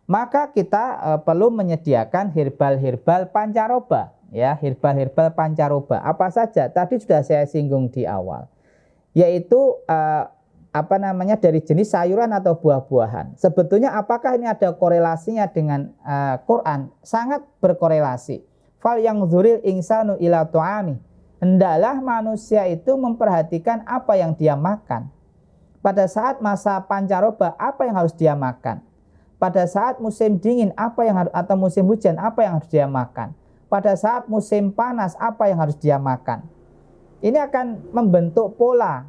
maka kita perlu menyediakan herbal-herbal pancaroba, ya, herbal-herbal pancaroba. Apa saja? Tadi sudah saya singgung di awal, yaitu dari jenis sayuran atau buah-buahan. Sebetulnya apakah ini ada korelasinya dengan Quran? Sangat berkorelasi. Fal yang zuril insanu ila tu'ami. Hendaklah manusia itu memperhatikan apa yang dia makan. Pada saat masa pancaroba, apa yang harus dia makan? Pada saat musim dingin, apa yang harus, atau musim hujan, apa yang harus dia makan? Pada saat musim panas, apa yang harus dia makan? Ini akan membentuk pola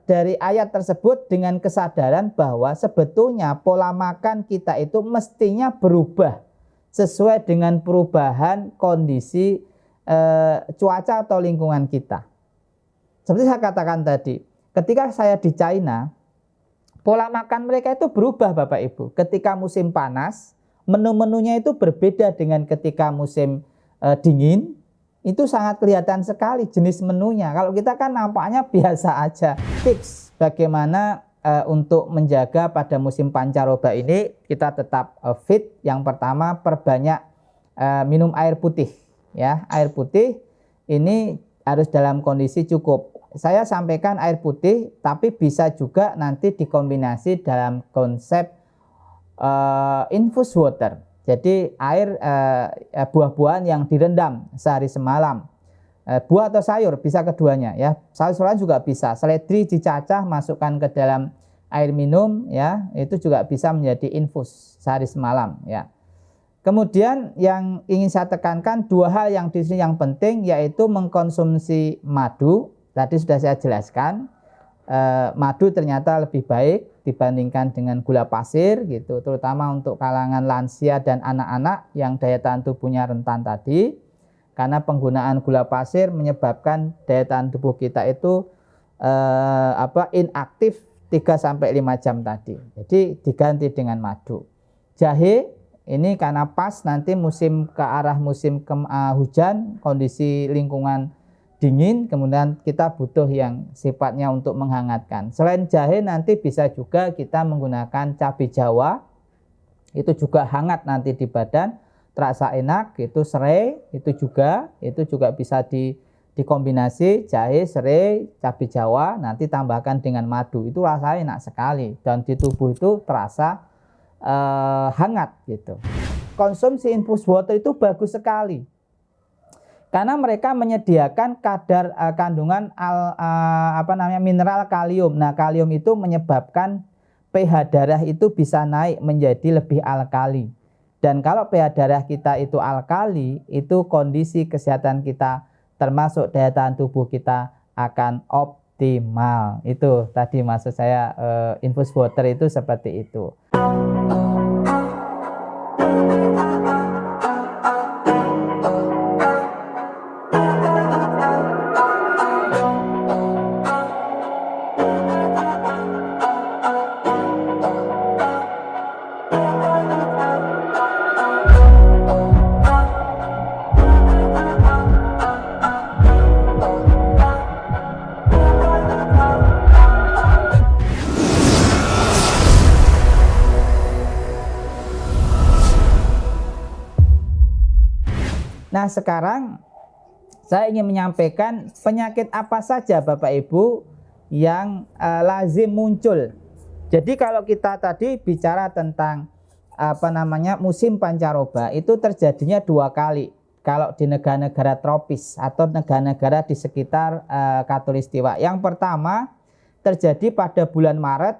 dari ayat tersebut dengan kesadaran bahwa sebetulnya pola makan kita itu mestinya berubah sesuai dengan perubahan kondisi cuaca atau lingkungan kita. Seperti saya katakan tadi, ketika saya di China, pola makan mereka itu berubah, Bapak Ibu. Ketika musim panas, menu-menunya itu berbeda dengan ketika musim dingin. Itu sangat kelihatan sekali jenis menunya. Kalau kita kan nampaknya biasa aja. Tips bagaimana untuk menjaga pada musim pancaroba ini kita tetap fit. Yang pertama, perbanyak minum air putih. Ya, air putih ini harus dalam kondisi cukup. Saya sampaikan air putih, tapi bisa juga nanti dikombinasi dalam konsep infused water. Jadi air buah-buahan yang direndam sehari semalam. Buah atau sayur bisa keduanya, ya. Sayur-sayuran juga bisa. Seledri dicacah masukkan ke dalam air minum, ya. Itu juga bisa menjadi infus sehari semalam, ya. Kemudian yang ingin saya tekankan dua hal yang di sini yang penting, yaitu mengkonsumsi madu. Tadi sudah saya jelaskan, madu ternyata lebih baik dibandingkan dengan gula pasir gitu, terutama untuk kalangan lansia dan anak-anak yang daya tahan tubuhnya rentan tadi, karena penggunaan gula pasir menyebabkan daya tahan tubuh kita itu inaktif 3-5 jam tadi. Jadi diganti dengan madu. Jahe ini karena pas nanti musim ke arah musim hujan, kondisi lingkungan dingin, kemudian kita butuh yang sifatnya untuk menghangatkan. Selain jahe nanti bisa juga kita menggunakan cabai Jawa, itu juga hangat nanti di badan, terasa enak. Itu serai, itu juga bisa dikombinasi jahe, serai, cabai Jawa, nanti tambahkan dengan madu, itu rasanya enak sekali dan di tubuh itu terasa hangat gitu. Konsumsi infused water itu bagus sekali. Karena mereka menyediakan kadar kandungan mineral kalium. Nah, kalium itu menyebabkan pH darah itu bisa naik menjadi lebih alkali. Dan kalau pH darah kita itu alkali, itu kondisi kesehatan kita termasuk daya tahan tubuh kita akan optimal. Itu tadi maksud saya infused water itu seperti itu. Nah, sekarang saya ingin menyampaikan penyakit apa saja Bapak Ibu yang lazim muncul. Jadi kalau kita tadi bicara tentang musim pancaroba, itu terjadinya 2 kali. Kalau di negara-negara tropis atau negara-negara di sekitar Khatulistiwa. Yang pertama terjadi pada bulan Maret,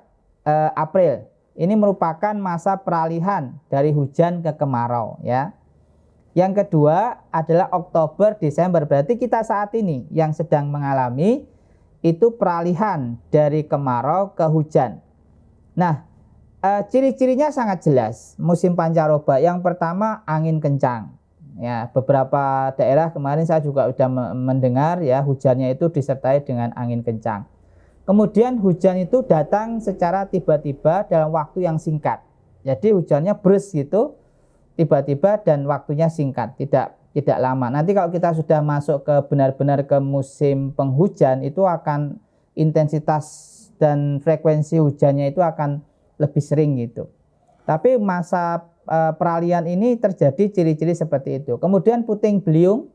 April. Ini merupakan masa peralihan dari hujan ke kemarau, ya. Yang kedua adalah Oktober, Desember. Berarti kita saat ini yang sedang mengalami itu peralihan dari kemarau ke hujan. Nah, ciri-cirinya sangat jelas musim pancaroba. Yang pertama angin kencang. Ya, beberapa daerah kemarin saya juga sudah mendengar ya hujannya itu disertai dengan angin kencang. Kemudian hujan itu datang secara tiba-tiba dalam waktu yang singkat. Jadi hujannya burst gitu. Tiba-tiba dan waktunya singkat, tidak lama. Nanti kalau kita sudah masuk ke benar-benar ke musim penghujan, itu akan intensitas dan frekuensi hujannya itu akan lebih sering gitu. Tapi masa peralihan ini terjadi ciri-ciri seperti itu. Kemudian puting beliung,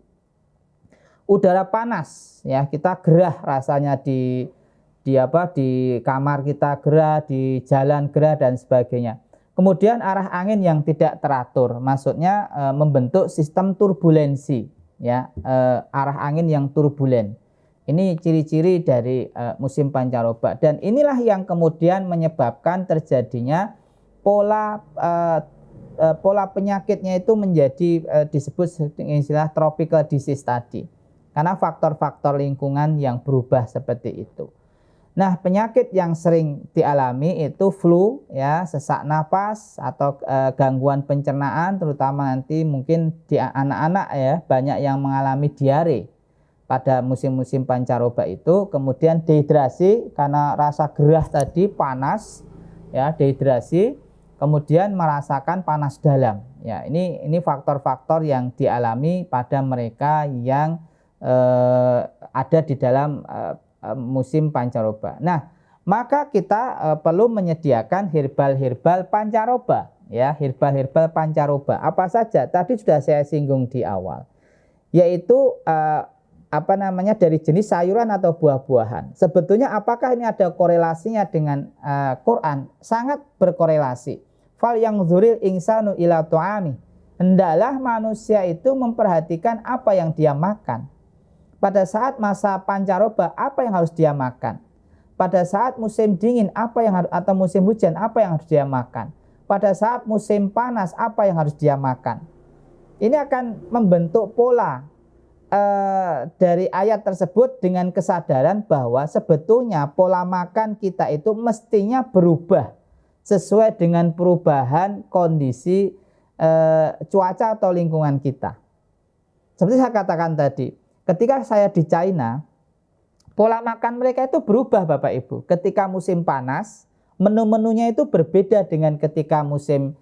udara panas, ya kita gerah rasanya di kamar kita gerah, di jalan gerah dan sebagainya. Kemudian arah angin yang tidak teratur, maksudnya membentuk sistem turbulensi, ya arah angin yang turbulen. Ini ciri-ciri dari musim pancaroba, dan inilah yang kemudian menyebabkan terjadinya pola penyakitnya itu menjadi disebut istilah tropical disease tadi, karena faktor-faktor lingkungan yang berubah seperti itu. Nah, penyakit yang sering dialami itu flu, ya, sesak napas atau gangguan pencernaan, terutama nanti mungkin di anak-anak, ya, banyak yang mengalami diare pada musim-musim pancaroba itu. Kemudian dehidrasi karena rasa gerah tadi, panas, ya, dehidrasi, kemudian merasakan panas dalam. Ya, ini faktor-faktor yang dialami pada mereka yang ada di dalam musim pancaroba. Nah, maka kita perlu menyediakan herbal-herbal pancaroba, ya, herbal-herbal pancaroba. Apa saja? Tadi sudah saya singgung di awal, yaitu dari jenis sayuran atau buah-buahan. Sebetulnya apakah ini ada korelasinya dengan Quran? Sangat berkorelasi. Fal yang dzuril insanu ila tu'ami. Hendaklah manusia itu memperhatikan apa yang dia makan. Pada saat masa pancaroba, apa yang harus dia makan? Pada saat musim dingin, atau musim hujan, apa yang harus dia makan? Pada saat musim panas, apa yang harus dia makan? Ini akan membentuk pola dari ayat tersebut dengan kesadaran bahwa sebetulnya pola makan kita itu mestinya berubah sesuai dengan perubahan kondisi cuaca atau lingkungan kita. Seperti saya katakan tadi, ketika saya di China, pola makan mereka itu berubah, Bapak Ibu. Ketika musim panas, menu-menunya itu berbeda dengan ketika musim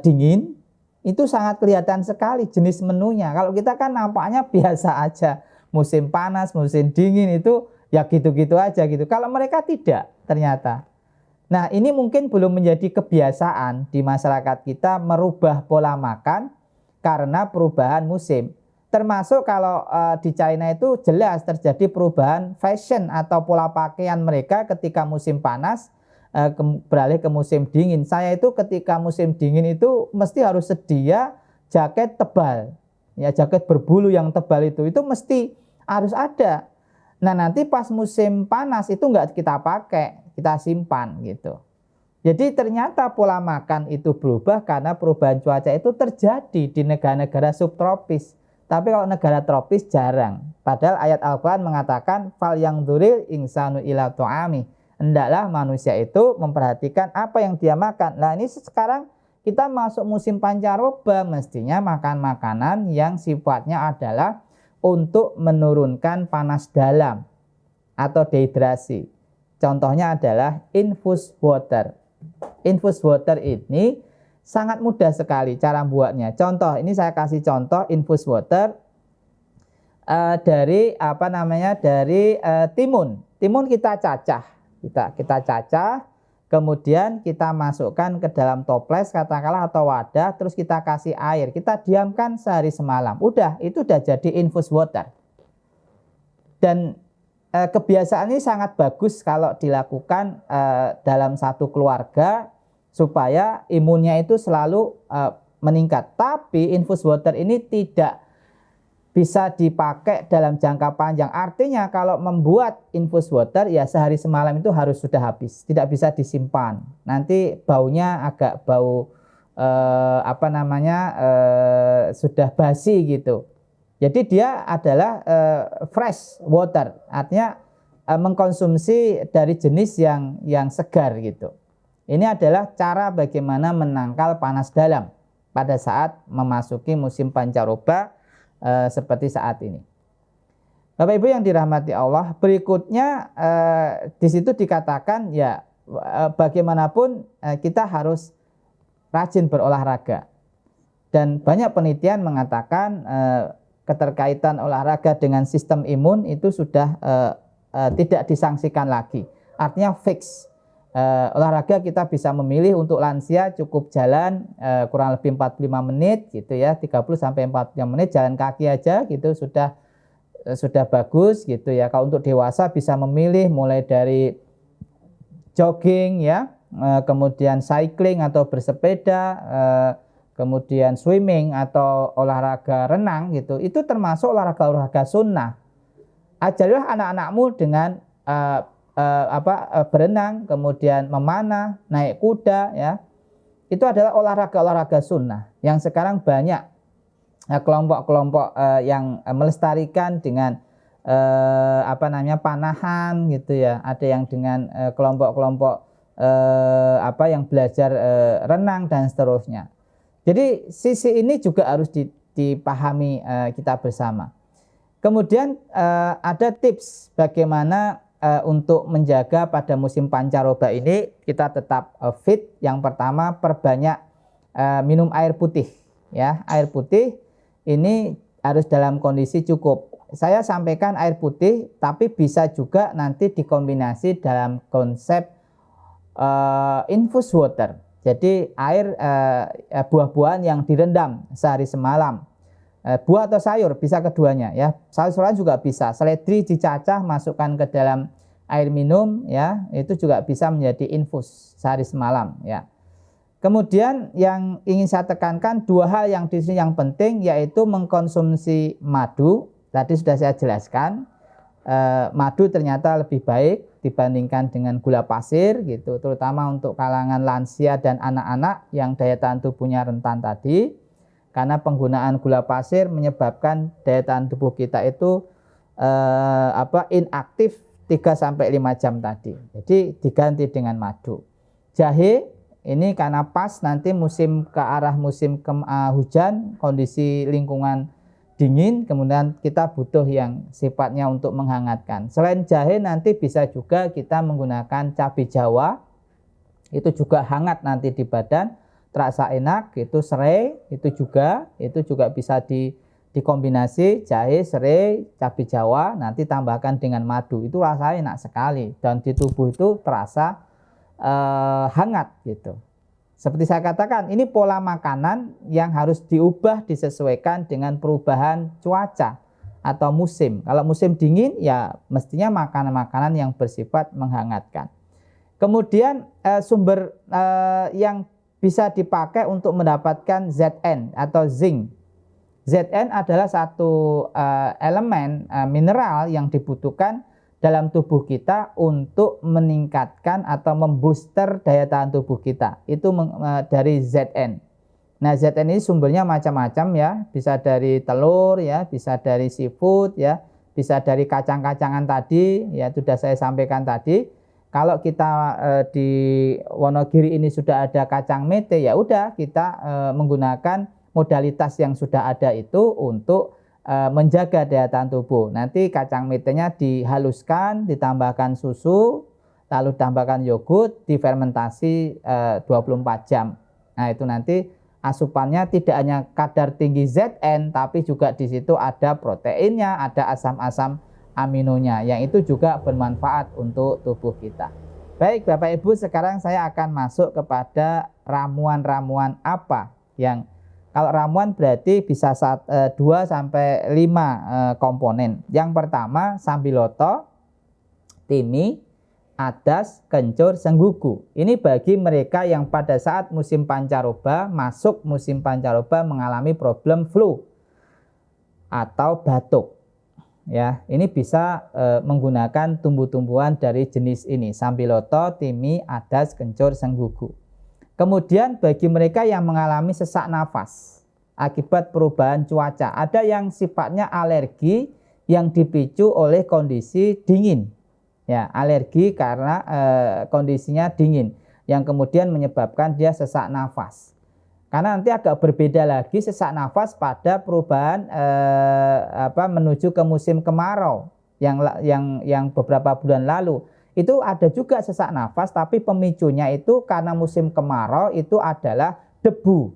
dingin. Itu sangat kelihatan sekali jenis menunya. Kalau kita kan nampaknya biasa aja. Musim panas, musim dingin itu ya gitu-gitu aja gitu. Kalau mereka tidak ternyata. Nah, ini mungkin belum menjadi kebiasaan di masyarakat kita merubah pola makan karena perubahan musim. Termasuk kalau di China itu jelas terjadi perubahan fashion atau pola pakaian mereka ketika musim panas beralih ke musim dingin. Saya itu ketika musim dingin itu mesti harus sedia jaket tebal, ya, jaket berbulu yang tebal itu mesti harus ada. Nah, nanti pas musim panas itu nggak kita pakai, kita simpan gitu. Jadi ternyata pola makan itu berubah karena perubahan cuaca itu terjadi di negara-negara subtropis. Tapi kalau negara tropis jarang. Padahal ayat Al-Quran mengatakan fal yang dzuril insanu ila tu'ami. Hendaklah manusia itu memperhatikan apa yang dia makan. Nah, ini sekarang kita masuk musim pancaroba, mestinya makan makanan yang sifatnya adalah untuk menurunkan panas dalam atau dehidrasi. Contohnya adalah infused water. Infused water ini sangat mudah sekali cara buatnya. Contoh, ini saya kasih contoh infused water dari timun. Timun kita cacah, kita cacah, kemudian kita masukkan ke dalam toples katakanlah atau wadah, terus kita kasih air, kita diamkan sehari semalam. Itu udah jadi infused water. Dan kebiasaan ini sangat bagus kalau dilakukan dalam satu keluarga, supaya imunnya itu selalu meningkat. Tapi infused water ini tidak bisa dipakai dalam jangka panjang. Artinya kalau membuat infused water ya sehari semalam itu harus sudah habis, tidak bisa disimpan. Nanti baunya agak bau sudah basi gitu. Jadi dia adalah fresh water, artinya mengkonsumsi dari jenis yang segar gitu. Ini adalah cara bagaimana menangkal panas dalam pada saat memasuki musim pancaroba seperti saat ini. Bapak Ibu yang dirahmati Allah, berikutnya di situ dikatakan ya bagaimanapun kita harus rajin berolahraga. Dan banyak penelitian mengatakan keterkaitan olahraga dengan sistem imun itu sudah tidak disangsikan lagi. Artinya fix. olahraga kita bisa memilih untuk lansia cukup jalan kurang lebih 45 menit gitu ya, 30 sampai 45 menit jalan kaki aja gitu sudah bagus gitu ya. Kalau untuk dewasa bisa memilih mulai dari jogging ya, kemudian cycling atau bersepeda, kemudian swimming atau olahraga renang gitu. Itu termasuk olahraga sunnah. Ajarilah anak-anakmu dengan berenang, kemudian memanah, naik kuda ya. Itu adalah olahraga sunnah yang sekarang banyak kelompok-kelompok yang melestarikan dengan panahan gitu ya. Ada yang dengan kelompok-kelompok yang belajar renang dan seterusnya. Jadi sisi ini juga harus dipahami kita bersama. Kemudian ada tips bagaimana untuk menjaga pada musim pancaroba ini kita tetap fit. Yang pertama, perbanyak minum air putih ya. Air putih ini harus dalam kondisi cukup. Saya sampaikan air putih, tapi bisa juga nanti dikombinasi dalam konsep infused water. Jadi air buah-buahan yang direndam sehari semalam. Buah atau sayur bisa keduanya ya. Sayur-sayuran juga bisa. Seledri dicacah masukkan ke dalam air minum ya, itu juga bisa menjadi infus sehari semalam ya. Kemudian yang ingin saya tekankan dua hal yang di sini yang penting, yaitu mengkonsumsi madu. Tadi sudah saya jelaskan, madu ternyata lebih baik dibandingkan dengan gula pasir gitu, terutama untuk kalangan lansia dan anak-anak yang daya tahan tubuhnya rentan tadi. Karena penggunaan gula pasir menyebabkan daya tahan tubuh kita itu inaktif 3-5 jam tadi. Jadi diganti dengan madu. Jahe ini karena pas nanti ke arah musim hujan, kondisi lingkungan dingin, kemudian kita butuh yang sifatnya untuk menghangatkan. Selain jahe nanti bisa juga kita menggunakan cabai Jawa. Itu juga hangat nanti di badan, terasa enak. Itu serai, itu juga bisa dikombinasi jahe, serai, cabai Jawa, nanti tambahkan dengan madu. Itu rasanya enak sekali dan di tubuh itu terasa hangat gitu. Seperti saya katakan, ini pola makanan yang harus diubah disesuaikan dengan perubahan cuaca atau musim. Kalau musim dingin ya mestinya makanan-makanan yang bersifat menghangatkan. Kemudian sumber yang bisa dipakai untuk mendapatkan Zn atau zinc. Zn adalah satu elemen mineral yang dibutuhkan dalam tubuh kita untuk meningkatkan atau membooster daya tahan tubuh kita. Itu dari Zn. Nah, Zn ini sumbernya macam-macam ya, bisa dari telur ya, bisa dari seafood ya, bisa dari kacang-kacangan tadi ya, sudah saya sampaikan tadi. Kalau kita di Wonogiri ini sudah ada kacang mete, ya udah kita menggunakan modalitas yang sudah ada itu untuk menjaga daya tahan tubuh. Nanti kacang metenya dihaluskan, ditambahkan susu, lalu tambahkan yogurt, difermentasi 24 jam. Nah, itu nanti asupannya tidak hanya kadar tinggi Zn, tapi juga di situ ada proteinnya, ada asam-asam aminonya, yang itu juga bermanfaat untuk tubuh kita. Baik Bapak Ibu, sekarang saya akan masuk kepada ramuan-ramuan apa yang, kalau ramuan berarti bisa 2-5 komponen. Yang pertama sambiloto, timi, adas, kencur, senggugu. Ini bagi mereka yang pada saat musim pancaroba, masuk musim pancaroba mengalami problem flu atau batuk. Ya, ini bisa menggunakan tumbuh-tumbuhan dari jenis ini, sambiloto, timi, adas, kencur, senggugu. Kemudian bagi mereka yang mengalami sesak nafas akibat perubahan cuaca, ada yang sifatnya alergi yang dipicu oleh kondisi dingin. Ya, alergi karena kondisinya dingin yang kemudian menyebabkan dia sesak nafas. Karena nanti agak berbeda lagi sesak nafas pada perubahan menuju ke musim kemarau yang beberapa bulan lalu. Itu ada juga sesak nafas, tapi pemicunya itu karena musim kemarau itu adalah debu.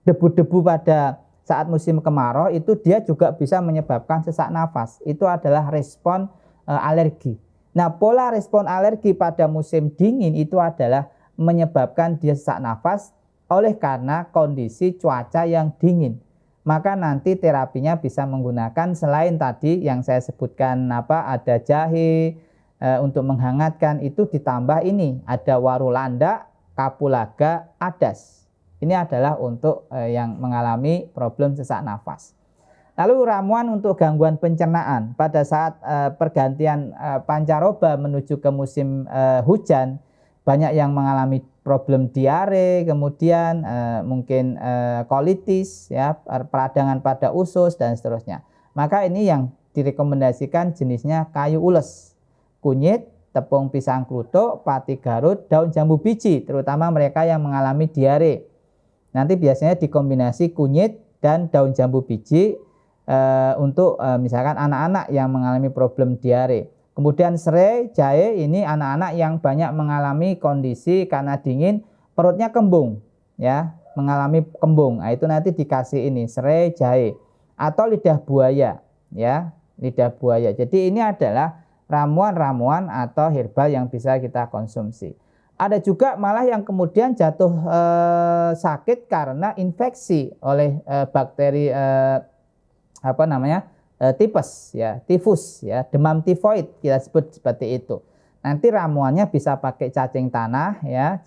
Debu-debu pada saat musim kemarau itu dia juga bisa menyebabkan sesak nafas. Itu adalah respon alergi. Nah, pola respon alergi pada musim dingin itu adalah menyebabkan dia sesak nafas oleh karena kondisi cuaca yang dingin. Maka nanti terapinya bisa menggunakan selain tadi yang saya sebutkan ada jahe untuk menghangatkan, itu ditambah ini ada warulanda, kapulaga, adas. Ini adalah untuk yang mengalami problem sesak nafas. Lalu ramuan untuk gangguan pencernaan pada saat pergantian pancaroba menuju ke musim hujan, banyak yang mengalami problem diare, kemudian mungkin kolitis, ya, peradangan pada usus dan seterusnya. Maka ini yang direkomendasikan jenisnya kayu ules, kunyit, tepung pisang kluthuk, pati garut, daun jambu biji, terutama mereka yang mengalami diare. Nanti biasanya dikombinasi kunyit dan daun jambu biji untuk misalkan anak-anak yang mengalami problem diare. Kemudian serai, jahe, ini anak-anak yang banyak mengalami kondisi karena dingin perutnya kembung, ya, mengalami kembung. Nah, itu nanti dikasih ini serai, jahe, atau lidah buaya, ya, lidah buaya. Jadi ini adalah ramuan-ramuan atau herbal yang bisa kita konsumsi. Ada juga malah yang kemudian jatuh sakit karena infeksi oleh bakteri tipes, ya, tifus, ya, demam tifoid kita sebut seperti itu. Nanti ramuannya bisa pakai cacing tanah, ya,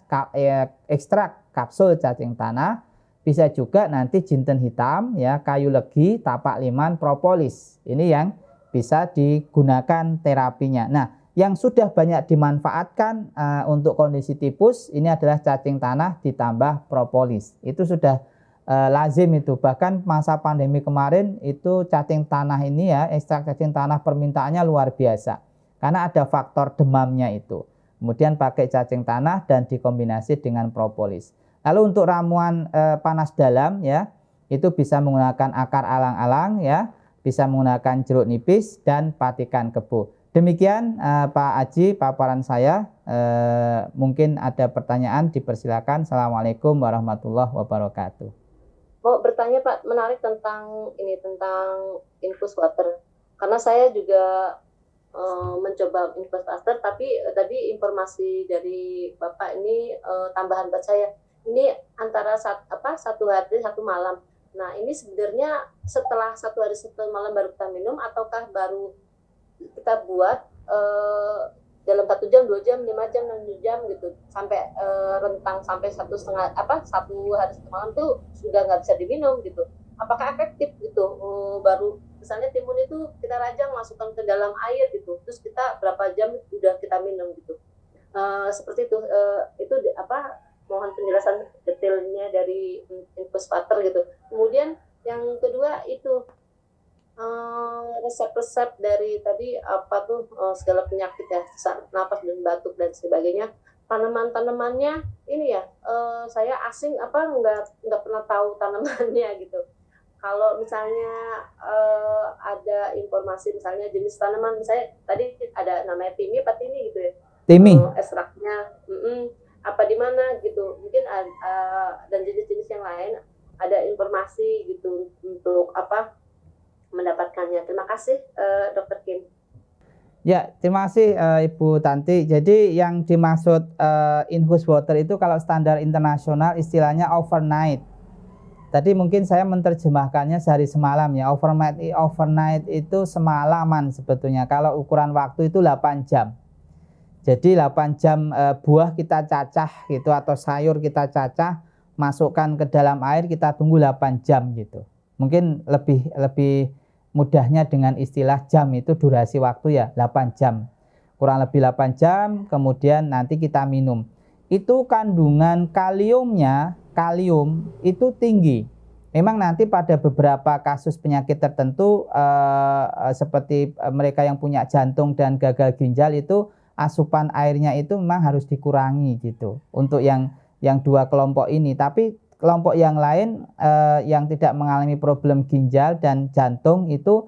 ekstrak kapsul cacing tanah, bisa juga nanti jinten hitam, ya, kayu legi, tapak liman, propolis. Ini yang bisa digunakan terapinya. Nah, yang sudah banyak dimanfaatkan untuk kondisi tipus ini adalah cacing tanah ditambah propolis. Itu sudah lazim itu. Bahkan masa pandemi kemarin itu cacing tanah ini, ya, ekstrak cacing tanah permintaannya luar biasa karena ada faktor demamnya itu. Kemudian pakai cacing tanah dan dikombinasi dengan propolis. Lalu untuk ramuan panas dalam, ya, itu bisa menggunakan akar alang-alang, ya, bisa menggunakan jeruk nipis dan patikan kebo. Demikian Pak Aji paparan saya. Mungkin ada pertanyaan, dipersilakan. Assalamualaikum warahmatullahi wabarakatuh. Mau bertanya Pak, menarik tentang infus water. Karena saya juga mencoba infus water, tapi tadi informasi dari Bapak ini tambahan buat saya. Ini antara satu hari satu malam. Nah, ini sebenarnya setelah satu hari satu malam baru kita minum, ataukah baru kita buat dalam 1 jam, 2 jam, 5 jam, 6 jam gitu, sampai rentang sampai satu hari satu malam tuh sudah nggak bisa diminum gitu. Apakah efektif gitu? Baru misalnya timun itu kita rajang, masukkan ke dalam air gitu, terus kita berapa jam udah kita minum gitu. Seperti itu. Itu mohon penjelasan detailnya dari infus water gitu. Kemudian yang kedua itu resep-resep dari tadi segala penyakit, ya, sesak napas dan batuk dan sebagainya. Tanaman-tanamannya ini, ya, saya asing nggak pernah tahu tanamannya gitu. Kalau misalnya ada informasi misalnya jenis tanaman, misalnya tadi ada namanya timi patini gitu, ya, Timi, ekstraknya di mana gitu, mungkin dan jenis-jenis yang lain ada informasi gitu untuk mendapatkannya. Terima kasih Dr. Kim. ya, terima kasih Ibu Tanti. Jadi yang dimaksud infus water itu kalau standar internasional istilahnya overnight. Tadi mungkin saya menerjemahkannya sehari semalam, ya. Overnight itu semalaman sebetulnya. Kalau ukuran waktu itu 8 jam. Jadi 8 jam buah kita cacah gitu, atau sayur kita cacah, masukkan ke dalam air, kita tunggu 8 jam gitu. Mungkin lebih mudahnya dengan istilah jam, itu durasi waktu, ya, 8 jam. Kurang lebih 8 jam, kemudian nanti kita minum. Itu kandungan kalium itu tinggi. Memang nanti pada beberapa kasus penyakit tertentu seperti mereka yang punya jantung dan gagal ginjal, itu asupan airnya itu memang harus dikurangi gitu untuk yang dua kelompok ini. Tapi kelompok yang lain yang tidak mengalami problem ginjal dan jantung itu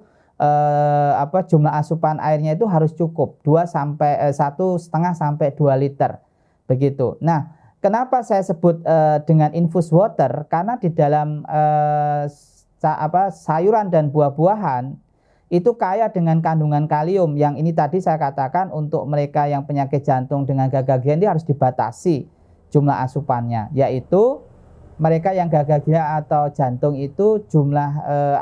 jumlah asupan airnya itu harus cukup 1,5 sampai 2 liter begitu. Nah, kenapa saya sebut dengan infus water? Karena di dalam sayuran dan buah-buahan itu kaya dengan kandungan kalium. Yang ini tadi saya katakan untuk mereka yang penyakit jantung dengan gagal ginjal harus dibatasi jumlah asupannya, yaitu mereka yang gagal ginjal atau jantung itu jumlah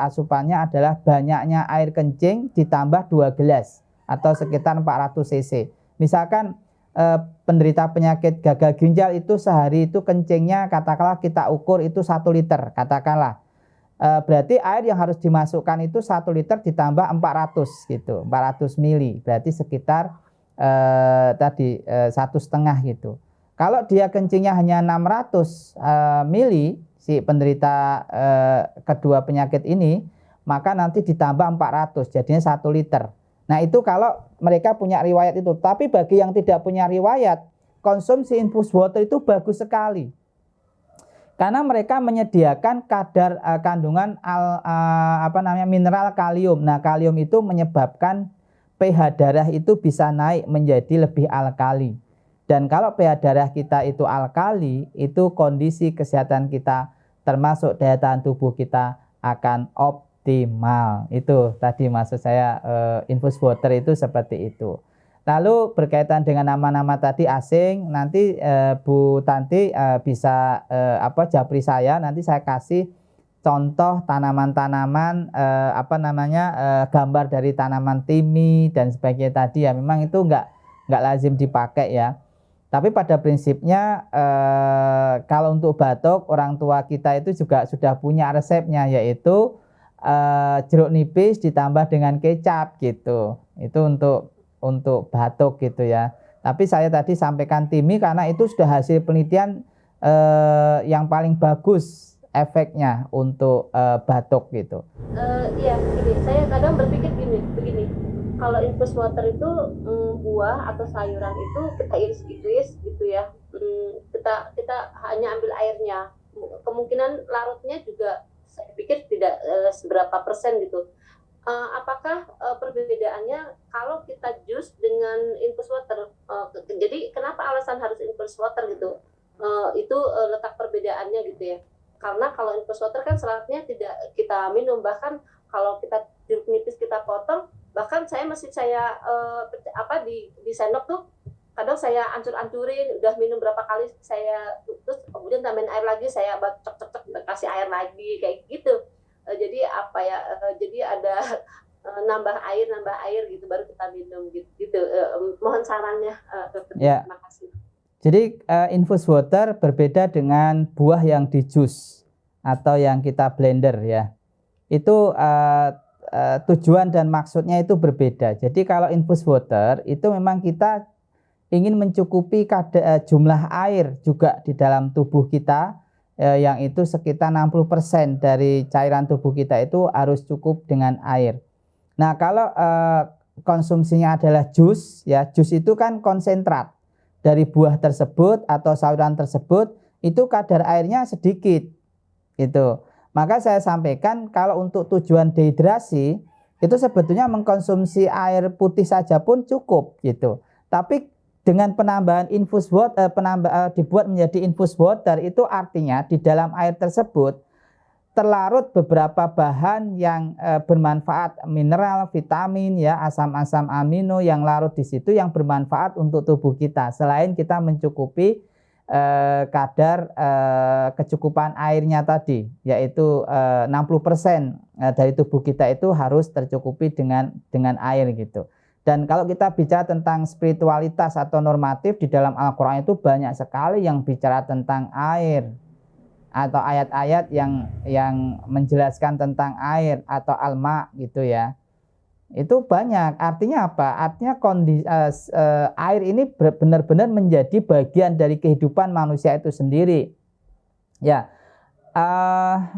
asupannya adalah banyaknya air kencing ditambah 2 gelas atau sekitar 400 cc. Misalkan penderita penyakit gagal ginjal itu sehari itu kencingnya katakanlah kita ukur itu 1 liter katakanlah, berarti air yang harus dimasukkan itu 1 liter ditambah 400 gitu, 400 mili, berarti sekitar tadi 1,5 gitu. Kalau dia kencingnya hanya 600 mili si penderita kedua penyakit ini, maka nanti ditambah 400 jadinya 1 liter. Nah itu kalau mereka punya riwayat itu. Tapi bagi yang tidak punya riwayat, konsumsi infus water itu bagus sekali. Karena mereka menyediakan kadar kandungan mineral kalium. Nah kalium itu menyebabkan pH darah itu bisa naik menjadi lebih alkali. Dan kalau pH darah kita itu alkali, itu kondisi kesehatan kita termasuk daya tahan tubuh kita akan optimal. Itu tadi maksud saya infus water itu seperti itu. Lalu berkaitan dengan nama-nama tadi asing, nanti Bu Tanti bisa japri saya, nanti saya kasih contoh tanaman-tanaman gambar dari tanaman timi dan sebagainya tadi ya. Memang itu nggak lazim dipakai ya. Tapi pada prinsipnya kalau untuk batuk orang tua kita itu juga sudah punya resepnya, yaitu jeruk nipis ditambah dengan kecap gitu. Itu untuk batuk gitu ya. Tapi saya tadi sampaikan timi karena itu sudah hasil penelitian yang paling bagus efeknya untuk batuk gitu. Iya, saya kadang berpikir begini. Kalau infus water itu buah atau sayuran itu kita iris gitu ya, kita hanya ambil airnya, kemungkinan larutnya juga saya pikir tidak seberapa persen gitu. Apakah perbedaannya kalau kita jus dengan infus water? Jadi kenapa alasan harus infus water gitu? Itu letak perbedaannya gitu ya. Karena kalau infus water kan seratnya tidak kita minum, bahkan kalau kita jeruk nipis kita potong, bahkan saya di sendok tuh kadang saya ancur-ancurin, udah minum berapa kali saya terus kemudian tambahin air lagi, saya cek kasih air lagi kayak gitu. Jadi jadi ada nambah air gitu baru kita minum gitu. Mohon sarannya, Dokter. Ya. Terima kasih. Jadi infus water berbeda dengan buah yang di jus atau yang kita blender ya. Itu tujuan dan maksudnya itu berbeda. Jadi kalau infus water itu memang kita ingin mencukupi jumlah air juga di dalam tubuh kita, yang itu sekitar 60% dari cairan tubuh kita itu harus cukup dengan air. Nah kalau konsumsinya adalah jus ya, jus itu kan konsentrat dari buah tersebut atau sayuran tersebut, itu kadar airnya sedikit gitu. Maka saya sampaikan kalau untuk tujuan dehidrasi itu sebetulnya mengkonsumsi air putih saja pun cukup gitu. Tapi dengan penambahan infus water, dibuat menjadi infus water, itu artinya di dalam air tersebut terlarut beberapa bahan yang bermanfaat, mineral, vitamin ya, asam-asam amino yang larut di situ yang bermanfaat untuk tubuh kita. Selain kita mencukupi kadar kecukupan airnya tadi, yaitu 60% dari tubuh kita itu harus tercukupi dengan air gitu. Dan kalau kita bicara tentang spiritualitas atau normatif di dalam Al-Quran itu banyak sekali yang bicara tentang air atau ayat-ayat yang menjelaskan tentang air atau alma gitu ya. Itu banyak. Artinya apa? Artinya air ini benar-benar menjadi bagian dari kehidupan manusia itu sendiri. Ya,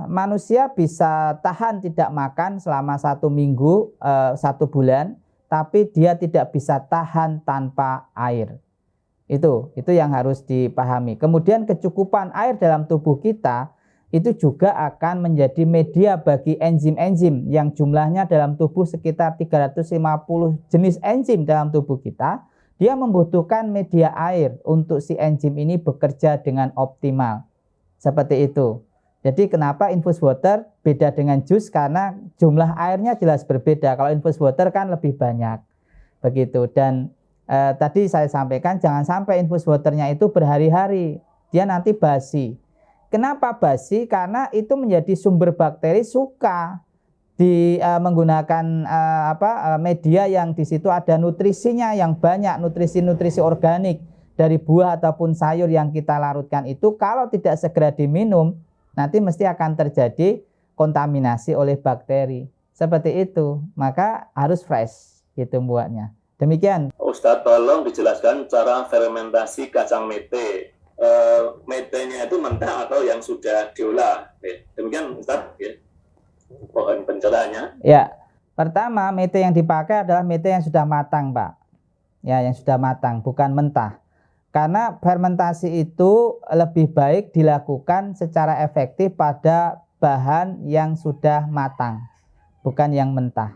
manusia bisa tahan tidak makan selama 1 minggu, 1 bulan, tapi dia tidak bisa tahan tanpa air. Itu yang harus dipahami. Kemudian kecukupan air dalam tubuh kita itu juga akan menjadi media bagi enzim-enzim yang jumlahnya dalam tubuh sekitar 350 jenis enzim dalam tubuh kita. Dia membutuhkan media air untuk si enzim ini bekerja dengan optimal. Seperti itu. Jadi kenapa infused water beda dengan jus? Karena jumlah airnya jelas berbeda. Kalau infused water kan lebih banyak. Begitu. Dan tadi saya sampaikan jangan sampai infused waternya itu berhari-hari. Dia nanti basi. Kenapa basi? Karena itu menjadi sumber bakteri suka menggunakan media yang di situ ada nutrisinya yang banyak, nutrisi-nutrisi organik dari buah ataupun sayur yang kita larutkan itu kalau tidak segera diminum nanti mesti akan terjadi kontaminasi oleh bakteri. Seperti itu. Maka harus fresh gitu buatnya. Demikian. Ustadz, tolong dijelaskan cara fermentasi kacang mete. Metenya itu mentah atau yang sudah diolah? Demikian Ustadz. Ya. Pohon pencerahannya. Ya. Pertama, mete yang dipakai adalah mete yang sudah matang, Pak. Ya, yang sudah matang, bukan mentah. Karena fermentasi itu lebih baik dilakukan secara efektif pada bahan yang sudah matang, bukan yang mentah.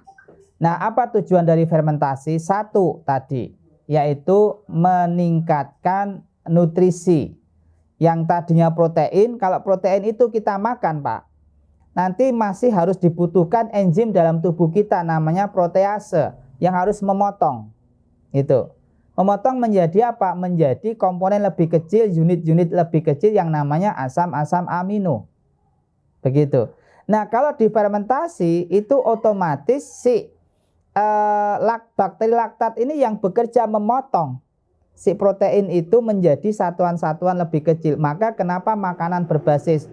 Nah, apa tujuan dari fermentasi? Satu tadi, yaitu meningkatkan nutrisi. Yang tadinya protein, kalau protein itu kita makan, Pak, nanti masih harus dibutuhkan enzim dalam tubuh kita, namanya protease, yang harus memotong. Itu. Memotong menjadi apa? Menjadi komponen lebih kecil, unit-unit lebih kecil yang namanya asam-asam amino. Begitu. Nah, kalau difermentasi itu otomatis si bakteri laktat ini yang bekerja memotong si protein itu menjadi satuan-satuan lebih kecil. Maka kenapa makanan berbasis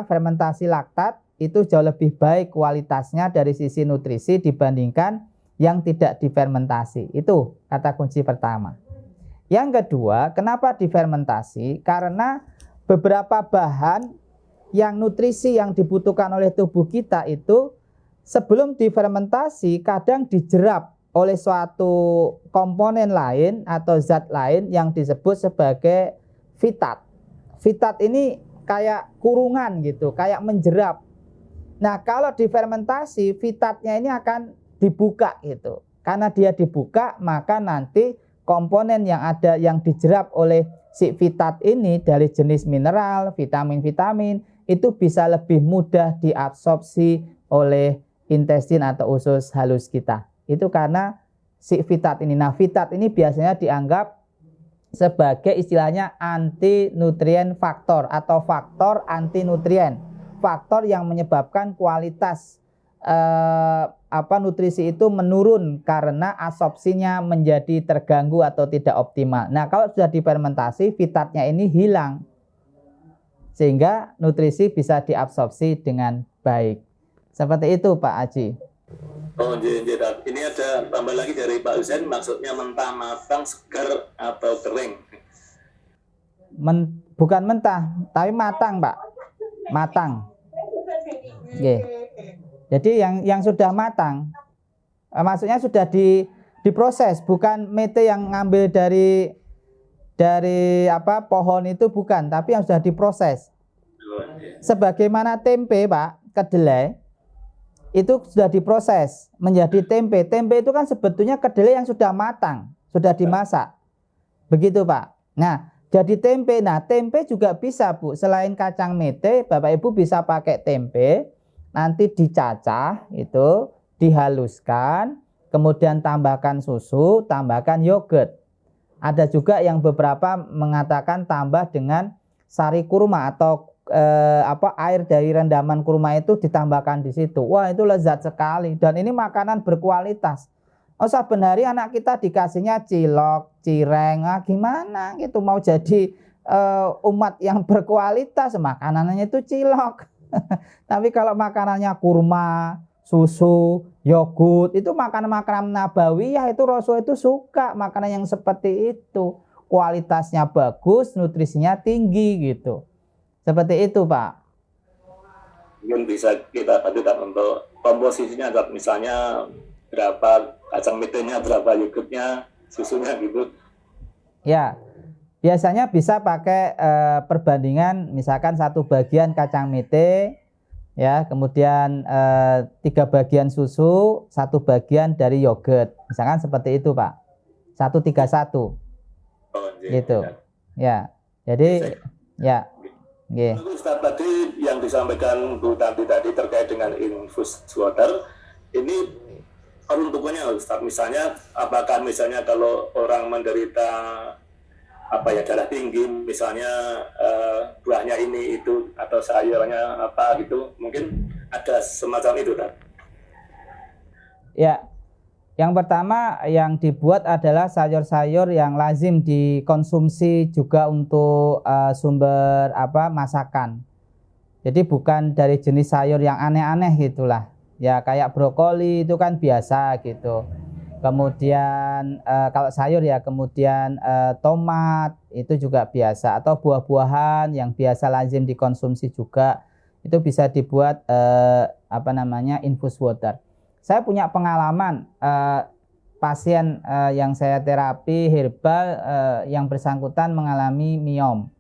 fermentasi laktat itu jauh lebih baik kualitasnya dari sisi nutrisi dibandingkan yang tidak difermentasi. Itu kata kunci pertama. Yang kedua, kenapa difermentasi? Karena beberapa bahan yang nutrisi yang dibutuhkan oleh tubuh kita itu sebelum difermentasi kadang dijerap oleh suatu komponen lain atau zat lain yang disebut sebagai fitat. Fitat ini kayak kurungan gitu, kayak menjerap. Nah, kalau difermentasi fitatnya ini akan dibuka gitu. Karena dia dibuka, maka nanti komponen yang ada yang dijerap oleh si fitat ini dari jenis mineral, vitamin-vitamin itu bisa lebih mudah diabsorpsi oleh intestin atau usus halus kita. Itu karena si fitat ini. Nah, fitat ini biasanya dianggap sebagai istilahnya anti nutrien faktor atau faktor anti nutrien. Faktor yang menyebabkan kualitas nutrisi itu menurun karena absorpsinya menjadi terganggu atau tidak optimal. Nah, kalau sudah difermentasi, fitatnya ini hilang sehingga nutrisi bisa diabsorpsi dengan baik. Seperti itu, Pak Aji. Oh, ini ada tambah lagi dari Pak Husain, maksudnya mentah, matang, segar atau kering? Bukan mentah, tapi matang, Pak. Matang. Yeah. Jadi yang sudah matang, maksudnya sudah diproses, bukan mete yang ngambil dari pohon itu bukan, tapi yang sudah diproses. Sebagaimana tempe, Pak, kedelai itu sudah diproses menjadi tempe. Tempe itu kan sebetulnya kedelai yang sudah matang, sudah dimasak. Begitu, Pak. Nah, jadi tempe. Nah, tempe juga bisa, Bu. Selain kacang mete, Bapak Ibu bisa pakai tempe. Nanti dicacah itu, dihaluskan, kemudian tambahkan susu, tambahkan yogurt. Ada juga yang beberapa mengatakan tambah dengan sari kurma atau air dari rendaman kurma itu ditambahkan di situ. Wah, itu lezat sekali dan ini makanan berkualitas. Oh, saben hari anak kita dikasihnya cilok, cireng, gimana gitu mau jadi umat yang berkualitas makanannya itu cilok. Tapi kalau makanannya kurma, susu, yogurt, itu makanan-makanan nabawiyah, itu Rasul itu suka makanan yang seperti itu. Kualitasnya bagus, nutrisinya tinggi gitu. Seperti itu, Pak. Mungkin bisa kita tentukan untuk komposisinya, misalnya berapa kacang metenya, berapa yogurtnya, susunya gitu. Ya. Biasanya bisa pakai perbandingan misalkan 1 bagian kacang mete ya, kemudian 3 bagian susu, 1 bagian dari yogurt. Misalkan seperti itu, Pak. 1:3:1. Oh, gitu. Ya. Jadi ya. Nggih. tadi yang disampaikan Bu Tanti tadi terkait dengan infus water, ini peruntukannya Ustaz, misalnya apakah misalnya kalau orang menderita darah tinggi misalnya, buahnya ini itu atau sayurnya apa gitu, mungkin ada semacam itu kan? Ya, yang pertama yang dibuat adalah sayur-sayur yang lazim dikonsumsi juga untuk sumber masakan. Jadi bukan dari jenis sayur yang aneh-aneh gitulah. Ya kayak brokoli itu kan biasa gitu. Kemudian kalau sayur ya, kemudian tomat itu juga biasa, atau buah-buahan yang biasa lazim dikonsumsi juga itu bisa dibuat infus water. Saya punya pengalaman pasien yang saya terapi herbal yang bersangkutan mengalami miom.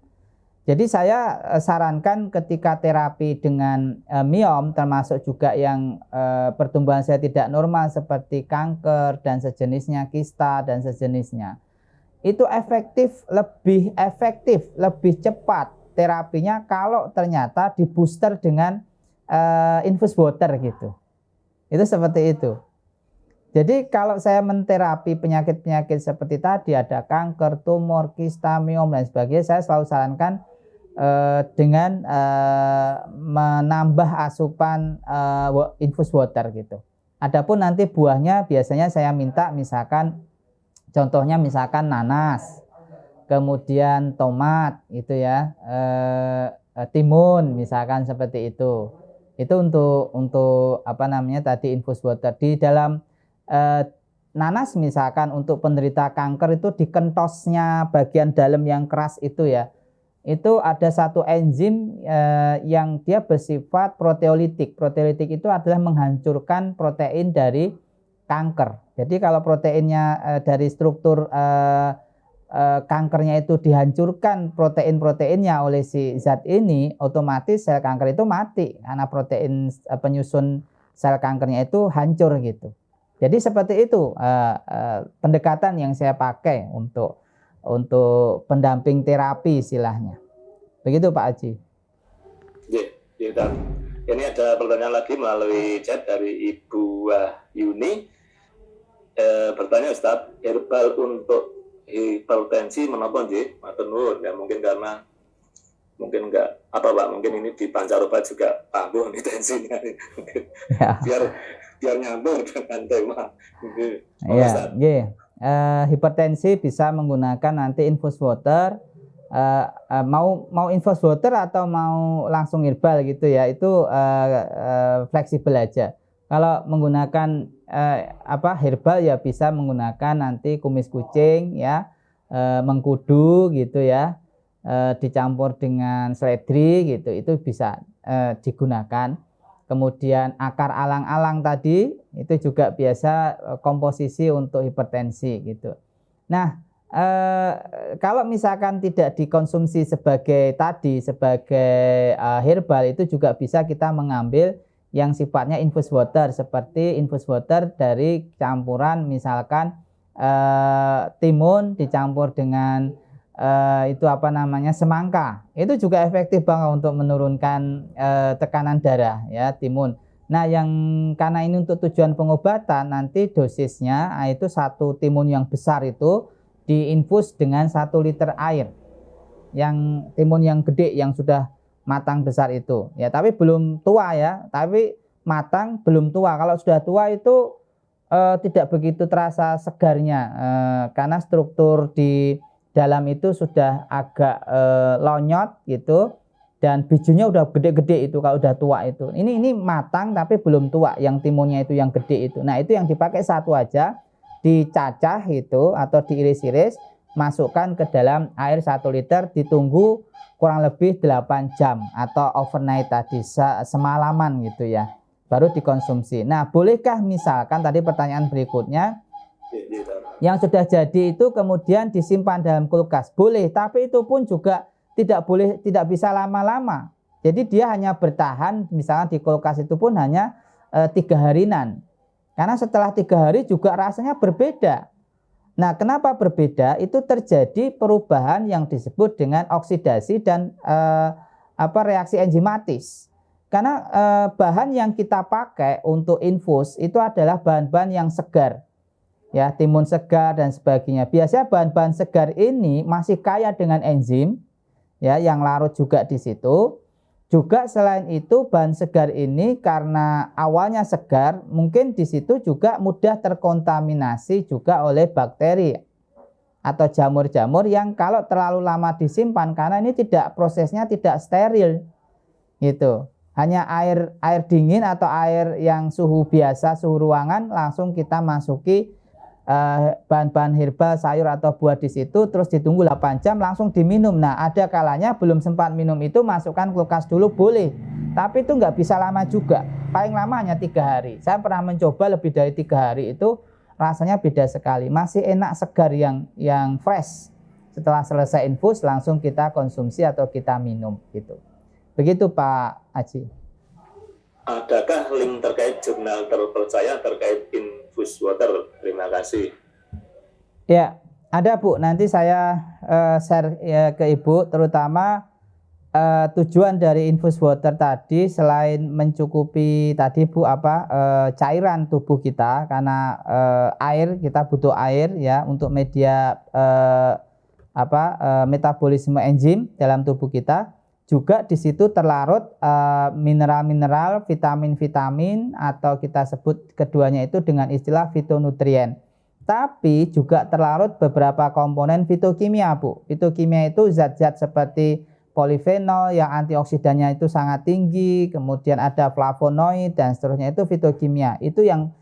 Jadi saya sarankan ketika terapi dengan miom, termasuk juga yang pertumbuhan saya tidak normal seperti kanker dan sejenisnya, kista dan sejenisnya, itu lebih efektif, lebih cepat terapinya kalau ternyata di booster dengan infus water gitu. Itu seperti itu. Jadi kalau saya menterapi penyakit-penyakit seperti tadi, ada kanker, tumor, kista, miom dan sebagainya, saya selalu sarankan dengan menambah asupan infus water gitu. Adapun nanti buahnya biasanya saya minta contohnya misalkan nanas, kemudian tomat itu ya, timun misalkan seperti itu. Itu untuk tadi infus water. Di dalam nanas misalkan untuk penderita kanker itu di kentosnya bagian dalam yang keras itu ya, itu ada satu enzim yang dia bersifat proteolitik. Proteolitik itu adalah menghancurkan protein dari kanker. Jadi kalau proteinnya dari struktur kankernya itu dihancurkan protein-proteinnya oleh si zat ini, otomatis sel kanker itu mati karena protein penyusun sel kankernya itu hancur gitu. Jadi seperti itu pendekatan yang saya pakai untuk pendamping terapi istilahnya. Begitu Pak Haji. Ya. Ini ada pertanyaan lagi melalui chat dari Ibu Yuni. Bertanya Ustaz, herbal untuk hipertensi menapa nggih? Matur nuwun. Ya mungkin karena enggak mungkin ini di pancaroba juga tangguh nih tensinya. Ya. biar nyambung dengan tema. Iya, hipertensi bisa menggunakan nanti infus water, mau infus water atau mau langsung herbal gitu ya, itu fleksibel aja. Kalau menggunakan herbal ya bisa menggunakan nanti kumis kucing ya, mengkudu gitu ya, dicampur dengan seledri gitu, itu bisa digunakan. Kemudian akar alang-alang tadi itu juga biasa komposisi untuk hipertensi gitu. Nah, kalau misalkan tidak dikonsumsi sebagai herbal, itu juga bisa kita mengambil yang sifatnya infus water, seperti infus water dari campuran misalkan timun dicampur dengan semangka. Itu juga efektif banget untuk menurunkan tekanan darah ya, timun. Nah, karena ini untuk tujuan pengobatan, nanti dosisnya itu satu timun yang besar itu diinfus dengan 1 liter air. Yang timun yang gede yang sudah matang besar itu. Ya, tapi belum tua ya, tapi matang belum tua. Kalau sudah tua itu tidak begitu terasa segarnya karena struktur di dalam itu sudah agak lonyot gitu, dan bijinya udah gede-gede itu kalau udah tua itu. Ini matang tapi belum tua, yang timunnya itu yang gede itu. Nah, itu yang dipakai satu aja, dicacah itu atau diiris-iris, masukkan ke dalam air 1 liter, ditunggu kurang lebih 8 jam atau overnight tadi, semalaman gitu ya, baru dikonsumsi. Nah, bolehkah misalkan tadi pertanyaan berikutnya, yang sudah jadi itu kemudian disimpan dalam kulkas? Boleh, tapi itu pun juga tidak bisa lama-lama. Jadi dia hanya bertahan misalnya di kulkas itu pun hanya 3 harian. Karena setelah 3 hari juga rasanya berbeda. Nah, kenapa berbeda? Itu terjadi perubahan yang disebut dengan oksidasi dan reaksi enzimatis. Karena bahan yang kita pakai untuk infus itu adalah bahan-bahan yang segar, ya, timun segar dan sebagainya. Biasanya bahan-bahan segar ini masih kaya dengan enzim, ya, yang larut juga di situ. Juga selain itu bahan segar ini karena awalnya segar, mungkin di situ juga mudah terkontaminasi juga oleh bakteri atau jamur-jamur yang kalau terlalu lama disimpan, karena ini prosesnya tidak steril, gitu. Hanya air dingin atau air yang suhu biasa, suhu ruangan, langsung kita masuki bahan-bahan herbal, sayur atau buah di situ, terus ditunggu 8 jam langsung diminum. Nah, ada kalanya belum sempat minum itu masukkan kulkas dulu boleh, tapi itu nggak bisa lama juga, paling lama hanya 3 hari. Saya pernah mencoba lebih dari 3 hari, itu rasanya beda sekali, masih enak, segar, yang fresh. Setelah selesai infus langsung kita konsumsi atau kita minum, gitu. Begitu Pak Aji. Adakah link terkait jurnal terpercaya terkait infus water? Terima kasih. Ya, ada Bu. Nanti saya share ya ke Ibu, terutama tujuan dari infus water tadi selain mencukupi tadi Bu cairan tubuh kita, karena air, kita butuh air ya untuk media metabolisme enzim dalam tubuh kita. Juga di situ terlarut mineral-mineral, vitamin-vitamin, atau kita sebut keduanya itu dengan istilah fitonutrien. Tapi juga terlarut beberapa komponen fitokimia Bu. Fitokimia itu zat-zat seperti polifenol yang antioksidannya itu sangat tinggi, kemudian ada flavonoid dan seterusnya, itu fitokimia. Itu yang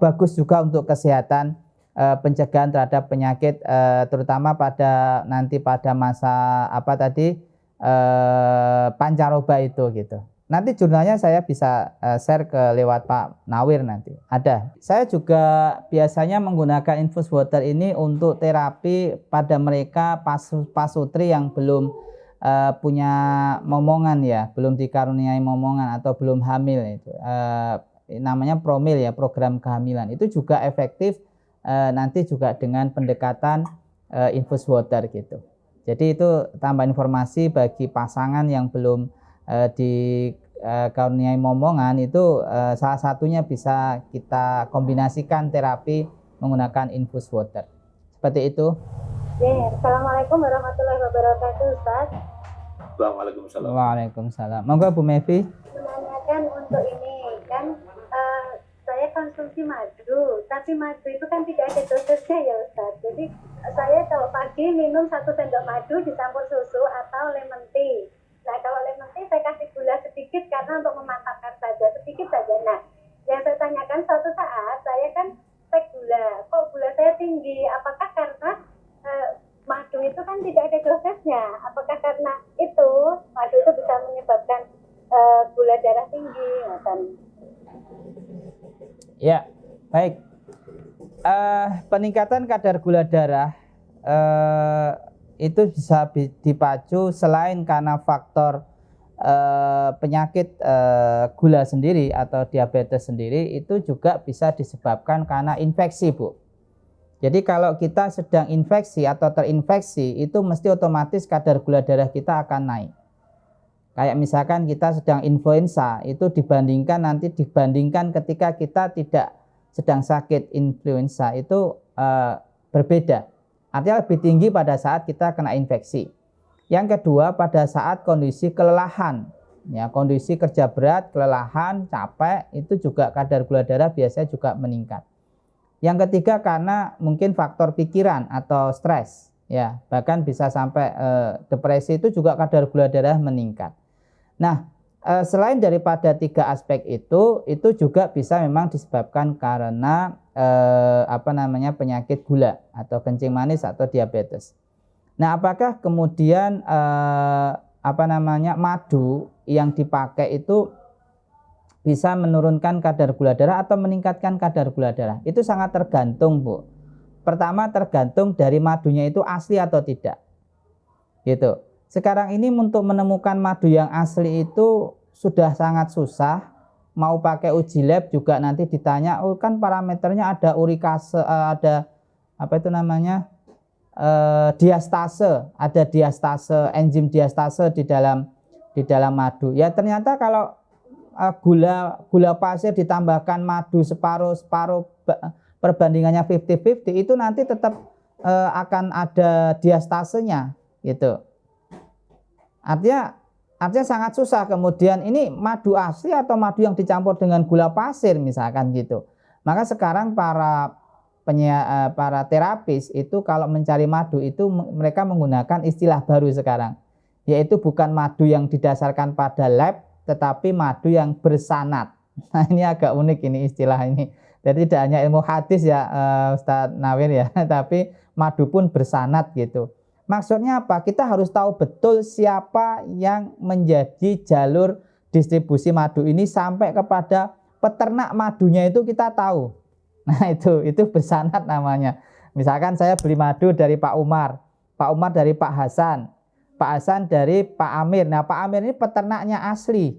bagus juga untuk kesehatan pencegahan terhadap penyakit, terutama pada masa pancaroba itu, gitu. Nanti jurnalnya saya bisa share lewat Pak Nawir nanti. Ada. Saya juga biasanya menggunakan infus water ini untuk terapi pada mereka pasutri yang belum punya momongan ya, belum dikaruniai momongan atau belum hamil itu. Namanya promil ya, program kehamilan. Itu juga efektif nanti juga dengan pendekatan infus water gitu. Jadi itu tambah informasi bagi pasangan yang belum dikaruniai momongan, itu salah satunya bisa kita kombinasikan terapi menggunakan infus water. Seperti itu. Assalamualaikum warahmatullahi wabarakatuh, Ustaz. Waalaikumsalam. Waalaikumsalam. Monggo Bu Mevi. Menanyakan untuk ini kan, saya konsumsi madu, tapi madu itu kan tidak ada dosisnya ya Ustaz. Jadi saya kalau pagi minum 1 sendok madu dicampur susu atau lemon tea. Nah kalau lemon tea saya kasih gula sedikit karena untuk memantapkan saja, sedikit saja. Nah yang saya tanyakan, suatu saat saya kan cek gula, kok gula saya tinggi, apakah karena madu itu kan tidak ada dosisnya, apakah karena itu madu itu bisa menyebabkan gula darah tinggi? Ya, baik. Peningkatan kadar gula darah itu bisa dipacu selain karena faktor penyakit gula sendiri atau diabetes sendiri, itu juga bisa disebabkan karena infeksi Bu. Jadi kalau kita sedang infeksi atau terinfeksi, itu mesti otomatis kadar gula darah kita akan naik. Kayak misalkan kita sedang influenza, itu dibandingkan ketika kita tidak sedang sakit influenza, itu berbeda. Artinya lebih tinggi pada saat kita kena infeksi. Yang kedua, pada saat kondisi kelelahan, ya, kondisi kerja berat, kelelahan, capek, itu juga kadar gula darah biasanya juga meningkat. Yang ketiga, karena mungkin faktor pikiran atau stres, ya, bahkan bisa sampai depresi, itu juga kadar gula darah meningkat. Nah, selain daripada 3 aspek itu juga bisa memang disebabkan karena penyakit gula atau kencing manis atau diabetes. Nah, apakah kemudian madu yang dipakai itu bisa menurunkan kadar gula darah atau meningkatkan kadar gula darah? Itu sangat tergantung Bu. Pertama, tergantung dari madunya itu asli atau tidak, gitu. Sekarang ini untuk menemukan madu yang asli itu sudah sangat susah. Mau pakai uji lab juga nanti ditanya, oh kan parameternya ada urikase, ada diastase, ada diastase, enzim diastase di dalam di dalam madu. Ya ternyata kalau gula pasir ditambahkan madu separuh perbandingannya 50-50 itu nanti tetap akan ada diastasenya gitu. Artinya sangat susah kemudian ini madu asli atau madu yang dicampur dengan gula pasir misalkan gitu. Maka sekarang para terapis itu kalau mencari madu itu mereka menggunakan istilah baru sekarang, yaitu bukan madu yang didasarkan pada lab tetapi madu yang bersanad. Nah ini agak unik ini istilah ini. Jadi tidak hanya ilmu hadis ya Ustadz Nawir ya, tapi madu pun bersanad gitu. Maksudnya apa? Kita harus tahu betul siapa yang menjadi jalur distribusi madu ini sampai kepada peternak madunya itu kita tahu. Nah itu bersanad namanya. Misalkan saya beli madu dari Pak Umar dari Pak Hasan dari Pak Amir. Nah Pak Amir ini peternaknya asli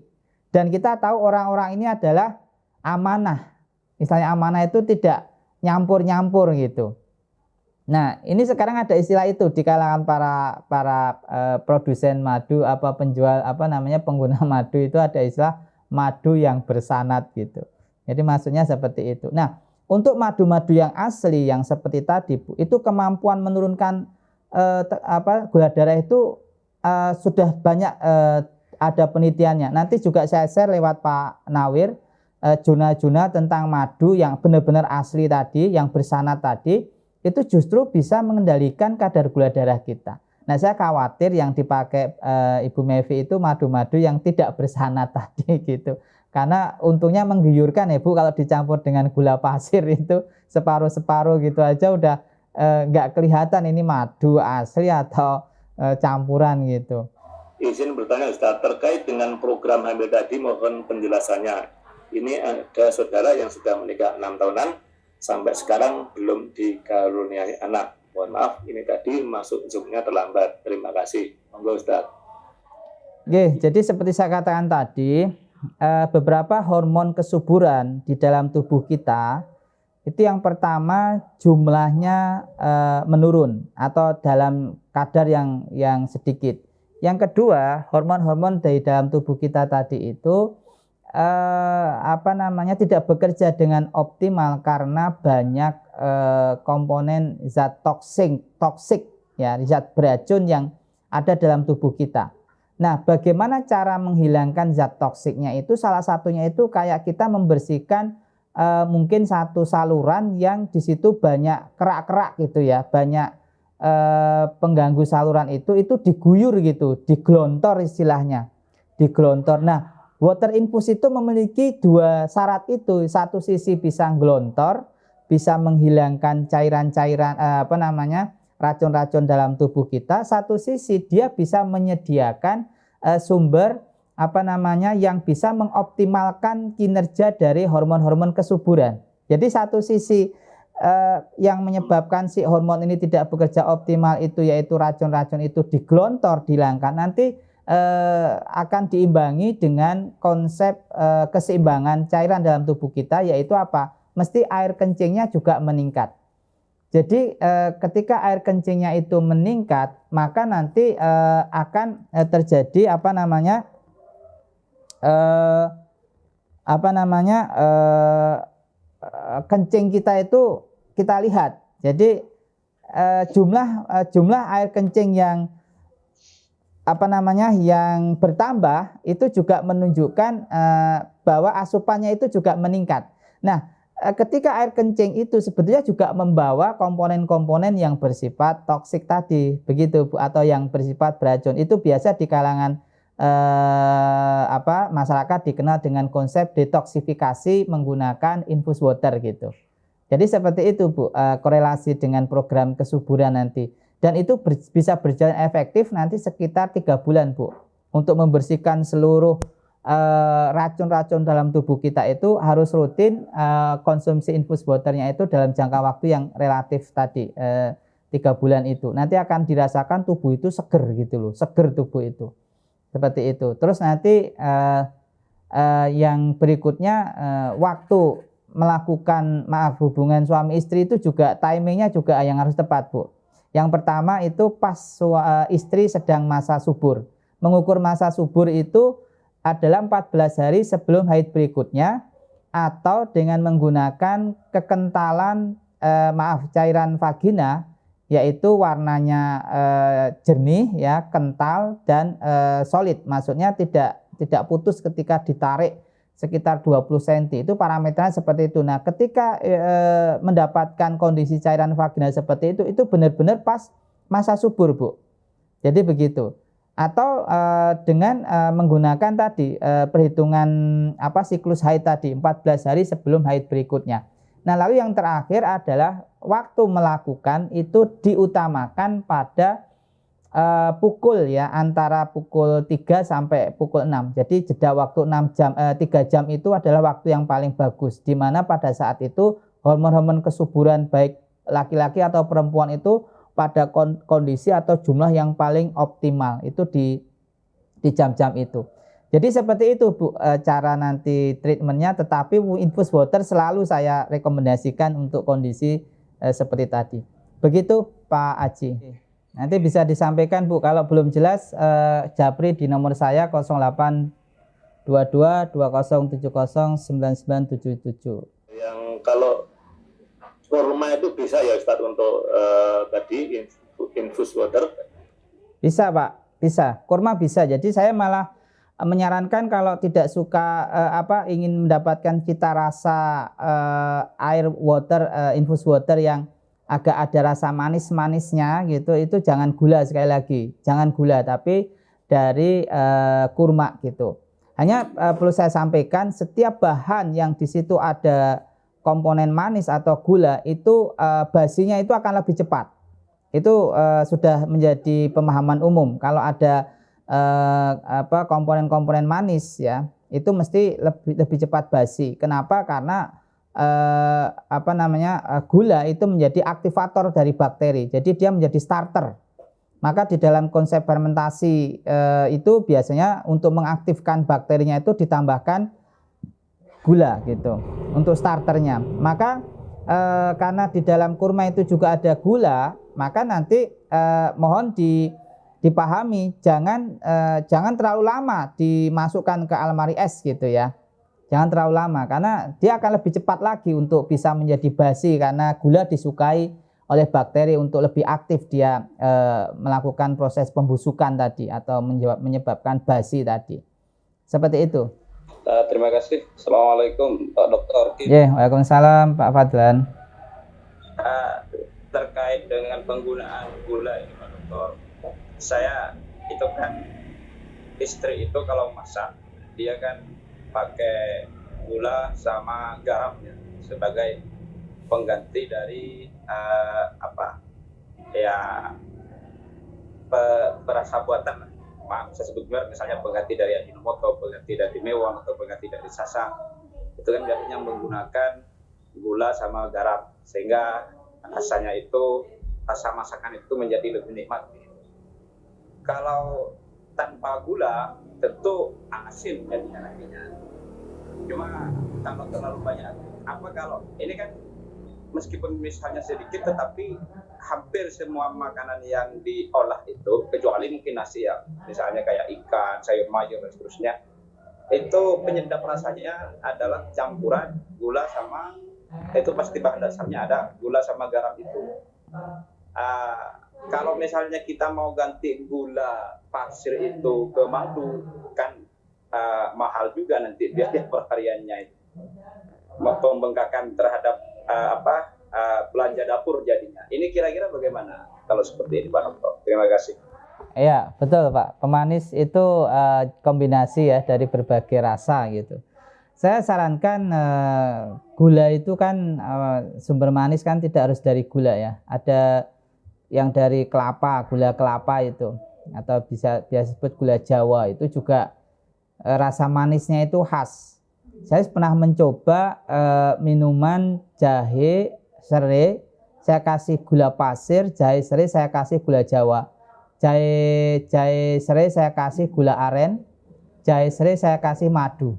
dan kita tahu orang-orang ini adalah amanah. Misalnya amanah itu tidak nyampur-nyampur gitu. Nah ini sekarang ada istilah itu di kalangan para produsen madu pengguna madu itu ada istilah madu yang bersanad gitu. Jadi maksudnya seperti itu. Nah untuk madu-madu yang asli yang seperti tadi Bu, itu kemampuan menurunkan gula darah itu sudah banyak ada penelitiannya. Nanti juga saya share lewat Pak Nawir jurnal-jurnal tentang madu yang benar-benar asli tadi, yang bersanad tadi, itu justru bisa mengendalikan kadar gula darah kita. Nah saya khawatir yang dipakai Ibu Mevi itu madu-madu yang tidak bersanad tadi gitu. Karena untungnya menggiurkan ya Bu, kalau dicampur dengan gula pasir itu separuh-separuh gitu aja udah nggak kelihatan ini madu asli atau campuran gitu. Izin bertanya Ustaz, terkait dengan program hamil tadi mohon penjelasannya. Ini ada saudara yang sudah menikah 6 tahunan sampai sekarang belum dikaruniai anak. Mohon maaf ini tadi masuk zoomnya terlambat. Terima kasih. Monggo Ustaz. Oke, jadi seperti saya katakan tadi, beberapa hormon kesuburan di dalam tubuh kita itu yang pertama jumlahnya menurun atau dalam kadar yang sedikit. Yang kedua, hormon-hormon dari dalam tubuh kita tadi itu tidak bekerja dengan optimal karena banyak komponen zat toksik ya, zat beracun yang ada dalam tubuh kita. Nah, bagaimana cara menghilangkan zat toksiknya itu? Salah satunya itu kayak kita membersihkan mungkin satu saluran yang di situ banyak kerak-kerak gitu ya, banyak pengganggu saluran itu diguyur gitu, digelontor istilahnya, digelontor. Nah, water infus itu memiliki dua syarat itu. Satu sisi bisa gelontor, bisa menghilangkan cairan-cairan racun-racun dalam tubuh kita. Satu sisi dia bisa menyediakan sumber yang bisa mengoptimalkan kinerja dari hormon-hormon kesuburan. Jadi satu sisi yang menyebabkan si hormon ini tidak bekerja optimal itu yaitu racun-racun itu digelontor, dihilangkan. Nanti akan diimbangi dengan konsep keseimbangan cairan dalam tubuh kita, yaitu apa? Mesti air kencingnya juga meningkat. Jadi ketika air kencingnya itu meningkat, maka nanti akan terjadi kencing kita itu kita lihat. Jadi jumlah air kencing yang yang bertambah itu juga menunjukkan bahwa asupannya itu juga meningkat. Nah, ketika air kencing itu sebetulnya juga membawa komponen-komponen yang bersifat toksik tadi, begitu Bu, atau yang bersifat beracun. Itu biasa di kalangan masyarakat dikenal dengan konsep detoksifikasi menggunakan infus water gitu. Jadi seperti itu Bu, korelasi dengan program kesuburan nanti. Dan itu bisa berjalan efektif nanti sekitar 3 bulan Bu. Untuk membersihkan seluruh racun-racun dalam tubuh kita itu harus rutin konsumsi infus waternya itu dalam jangka waktu yang relatif tadi 3 bulan itu. Nanti akan dirasakan tubuh itu seger gitu loh, seger tubuh itu. Seperti itu. Terus nanti yang berikutnya waktu melakukan hubungan suami istri itu juga timingnya juga yang harus tepat Bu. Yang pertama itu pas istri sedang masa subur. mengukur masa subur itu adalah 14 hari sebelum haid berikutnya, atau dengan menggunakan kekentalan cairan vagina, yaitu warnanya jernih ya, kental dan solid, maksudnya tidak putus ketika ditarik sekitar 20 cm, itu parameternya seperti itu. Nah, ketika mendapatkan kondisi cairan vagina seperti itu benar-benar pas masa subur, Bu. Jadi begitu. Atau dengan menggunakan tadi perhitungan siklus haid tadi 14 hari sebelum haid berikutnya. Nah, lalu yang terakhir adalah waktu melakukan itu diutamakan pada pukul ya, antara pukul 3 sampai pukul 6. Jadi jeda waktu 3 jam itu adalah waktu yang paling bagus, di mana pada saat itu hormon-hormon kesuburan baik laki-laki atau perempuan itu pada kondisi atau jumlah yang paling optimal itu di jam-jam itu. Jadi seperti itu, Bu, cara nanti treatmentnya. Tetapi infus water selalu saya rekomendasikan untuk kondisi seperti tadi. Begitu Pak Aji. Nanti bisa disampaikan, Bu, kalau belum jelas japri di nomor saya 0822 2070 9977. Yang kalau kurma itu bisa ya Ustadz untuk tadi infus water? Bisa, Pak, bisa. Kurma bisa. Jadi saya malah menyarankan kalau tidak suka ingin mendapatkan cita rasa air water, infus water yang agak ada rasa manis-manisnya gitu, itu jangan gula, sekali lagi jangan gula, tapi dari kurma gitu. Hanya perlu saya sampaikan, setiap bahan yang di situ ada komponen manis atau gula itu basinya itu akan lebih cepat. Itu sudah menjadi pemahaman umum. Kalau ada komponen-komponen manis ya, itu mesti lebih cepat basi. Kenapa? Karena gula itu menjadi aktivator dari bakteri, jadi dia menjadi starter. Maka di dalam konsep fermentasi itu biasanya untuk mengaktifkan bakterinya itu ditambahkan gula gitu untuk starternya. Maka karena di dalam kurma itu juga ada gula, maka nanti mohon dipahami jangan terlalu lama dimasukkan ke almari es gitu ya. Jangan terlalu lama, karena dia akan lebih cepat lagi untuk bisa menjadi basi, karena gula disukai oleh bakteri untuk lebih aktif dia melakukan proses pembusukan tadi atau menyebabkan basi tadi. Seperti itu. Terima kasih. Assalamualaikum Pak Dokter. Waalaikumsalam Pak Fadlan. Terkait dengan penggunaan gula ini Pak Dokter, saya itu kan istri itu kalau masak dia kan pakai gula sama garam ya, sebagai pengganti dari perasa buatan. Maaf, saya sebut merek, misalnya pengganti dari Ajinomoto, pengganti dari Mewon, atau pengganti dari Sasa. Itu kan biasanya menggunakan gula sama garam, sehingga rasanya itu, rasa masakan itu menjadi lebih nikmat. Kalau tanpa gula tentu asin jadinya nantinya. Cuma kalau terlalu banyak, kalau ini kan meskipun misalnya sedikit, tetapi hampir semua makanan yang diolah itu, kecuali mungkin nasi ya, misalnya kayak ikan, sayur mayur dan seterusnya, itu penyedap rasanya adalah campuran gula sama, itu pasti bahan dasarnya ada gula sama garam itu. Kalau misalnya kita mau ganti gula pasir itu ke madu, kan mahal juga nanti biaya perhariannya itu, pembengkakan terhadap belanja dapur jadinya. Ini kira-kira bagaimana kalau seperti ini Pak Dokter? Terima kasih. Iya, betul Pak. Pemanis itu kombinasi ya dari berbagai rasa gitu. Saya sarankan gula itu kan sumber manis kan tidak harus dari gula ya. Ada yang dari kelapa, gula kelapa itu, atau biasa disebut gula Jawa, itu juga rasa manisnya itu khas. Saya pernah mencoba minuman jahe serai, saya kasih gula pasir, jahe serai saya kasih gula Jawa, jahe serai saya kasih gula aren, jahe serai saya kasih madu.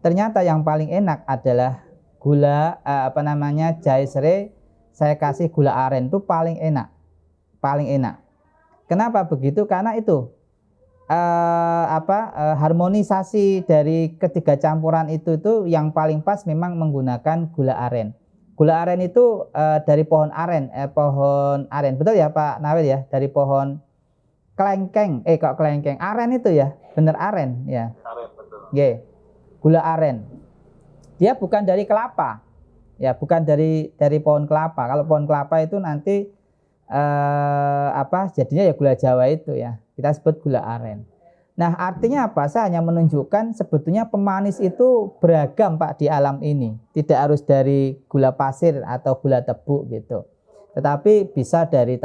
Ternyata yang paling enak adalah gula jahe serai saya kasih gula aren, itu paling enak. Kenapa begitu? Karena itu harmonisasi dari ketiga campuran itu yang paling pas memang menggunakan gula aren. Gula aren itu dari pohon aren, betul ya Pak Nawir ya, dari pohon kelengkeng, aren itu ya, bener aren ya. Aren, betul. Oke, gula aren. Dia bukan dari kelapa, ya bukan dari pohon kelapa. Kalau pohon kelapa itu nanti jadinya ya gula Jawa itu ya, kita sebut gula aren. Nah artinya apa? Saya hanya menunjukkan sebetulnya pemanis itu beragam Pak di alam ini, tidak harus dari gula pasir atau gula tebu gitu, tetapi bisa dari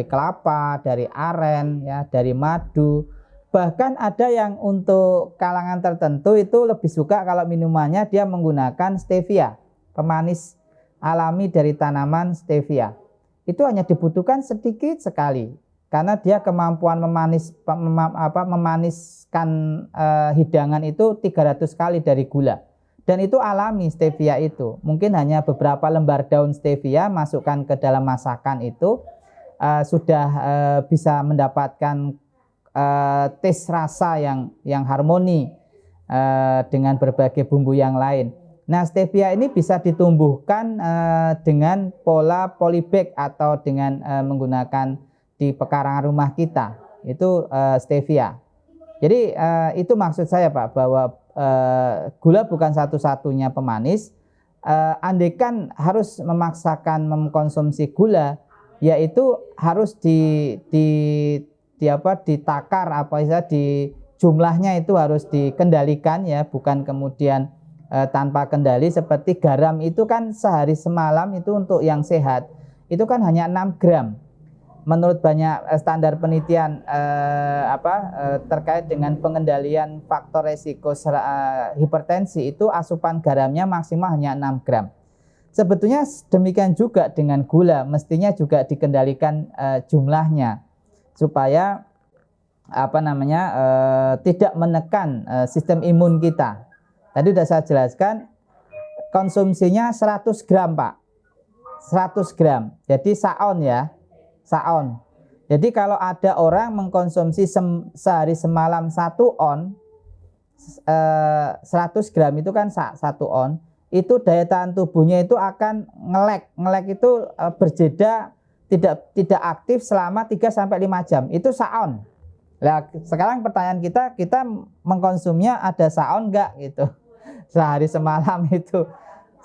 kelapa, dari aren ya, dari madu. Bahkan ada yang untuk kalangan tertentu itu lebih suka kalau minumannya dia menggunakan stevia, pemanis alami dari tanaman stevia. Itu hanya dibutuhkan sedikit sekali karena dia kemampuan memaniskan hidangan itu 300 kali dari gula. Dan itu alami stevia itu. Mungkin hanya beberapa lembar daun stevia masukkan ke dalam masakan itu sudah bisa mendapatkan taste rasa yang harmoni dengan berbagai bumbu yang lain. Nah stevia ini bisa ditumbuhkan dengan pola polybag atau dengan menggunakan di pekarangan rumah kita itu stevia. Jadi itu maksud saya Pak, bahwa gula bukan satu-satunya pemanis. Andaikan harus memaksakan mengkonsumsi gula, yaitu harus ditakar di jumlahnya itu harus dikendalikan ya, bukan kemudian tanpa kendali. Seperti garam itu kan sehari semalam itu untuk yang sehat itu kan hanya 6 gram. Menurut banyak standar penelitian terkait dengan pengendalian faktor resiko hipertensi itu asupan garamnya maksimal hanya 6 gram. Sebetulnya demikian juga dengan gula, mestinya juga dikendalikan jumlahnya supaya tidak menekan sistem imun kita. Tadi sudah saya jelaskan konsumsinya 100 gram Pak, 100 gram. Jadi saon ya, saon. Jadi kalau ada orang mengkonsumsi sehari semalam 1 on, 100 gram itu kan 1 on, itu daya tahan tubuhnya itu akan ngelek itu berjeda tidak aktif selama 3-5 jam. Itu saon. Nah, sekarang pertanyaan kita mengkonsumsinya ada saon enggak gitu. Sehari semalam itu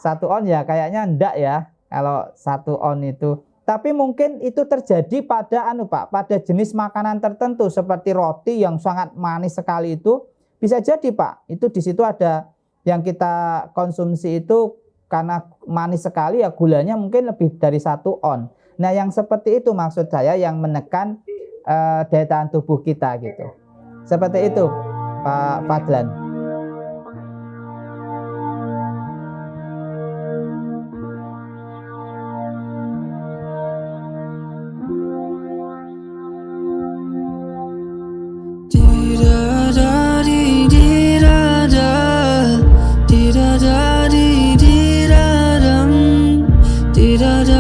1 on ya kayaknya enggak ya kalau 1 on itu. Tapi mungkin itu terjadi pada pada jenis makanan tertentu seperti roti yang sangat manis sekali itu bisa jadi Pak. Itu di situ ada yang kita konsumsi itu karena manis sekali ya gulanya mungkin lebih dari 1 on. Nah yang seperti itu maksud saya yang menekan daya tahan tubuh kita gitu. Seperti itu Pak Fadlan. Da da